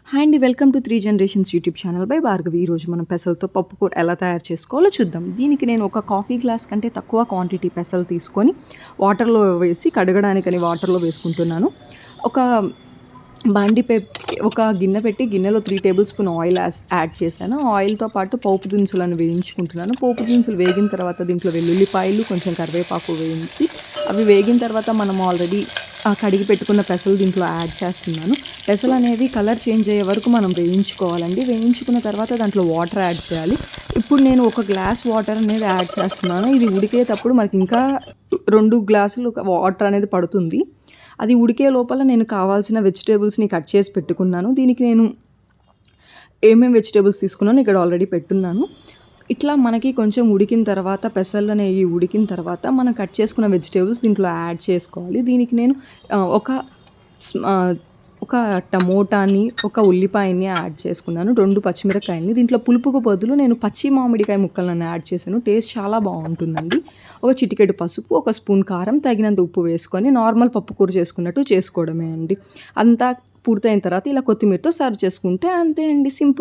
Hi అండి. Welcome to 3 generations YouTube channel by Bhargavi. ఈరోజు మనం పెసలతో పప్పుకూర ఎలా తయారు చేసుకోవాలో చూద్దాం. దీనికి నేను ఒక కాఫీ గ్లాస్ కంటే తక్కువ క్వాంటిటీ పెసలు తీసుకొని వాటర్‌లో వేసి కడగడానికని వాటర్‌లో వేసుకుంటున్నాను. ఒక బాండీ ఒక గిన్నె పెట్టి గిన్నెలో 3 టేబుల్ స్పూన్ ఆయిల్ యాడ్ చేశాను. ఆయిల్‌తో పాటు పోపు దినుసులను వేయించుకుంటున్నాను. పోపు దినుసులు వేగిన తర్వాత దీంట్లో వెల్లుల్లిపాయలు, కొంచెం కరివేపాకు వేయించి అవి వేగిన తర్వాత మనం ఆల్రెడీ కడిగి పెట్టుకున్న పెసలు దీంట్లో యాడ్ చేస్తున్నాను. పెసలు అనేవి కలర్ చేంజ్ అయ్యే వరకు మనం వేయించుకోవాలండి. వేయించుకున్న తర్వాత దాంట్లో వాటర్ యాడ్ చేయాలి. ఇప్పుడు నేను ఒక గ్లాస్ వాటర్ అనేది యాడ్ చేస్తున్నాను. ఇది ఉడికేటప్పుడు మనకి ఇంకా 2 గ్లాసులు వాటర్ అనేది పడుతుంది. అది ఉడికే లోపల నేను కావాల్సిన వెజిటేబుల్స్ని కట్ చేసి పెట్టుకున్నాను. దీనికి నేను ఏమేమి వెజిటేబుల్స్ తీసుకున్నానో ఇక్కడ ఆల్రెడీ పెట్టున్నాను. ఇట్లా మనకి కొంచెం ఉడికిన తర్వాత పెసలు అనేవి ఉడికిన తర్వాత మనం కట్ చేసుకున్న వెజిటేబుల్స్ దీంట్లో యాడ్ చేసుకోవాలి. దీనికి నేను ఒక టమోటాని, ఒక ఉల్లిపాయని యాడ్ చేసుకున్నాను. 2 పచ్చిమిరపకాయలని. దీంట్లో పులుపుకు బదులు నేను పచ్చి మామిడికాయ ముక్కలను యాడ్ చేశాను. టేస్ట్ చాలా బాగుంటుందండి. ఒక చిటికెడు పసుపు, ఒక స్పూన్ కారం, తగినంత ఉప్పు వేసుకొని నార్మల్ పప్పుకూర చేసుకున్నట్టు చేసుకోవడమే అండి. అంతా పూర్తయిన తర్వాత ఇలా కొత్తిమీరతో సర్వ్ చేసుకుంటే అంతే అండి. సింపుల్.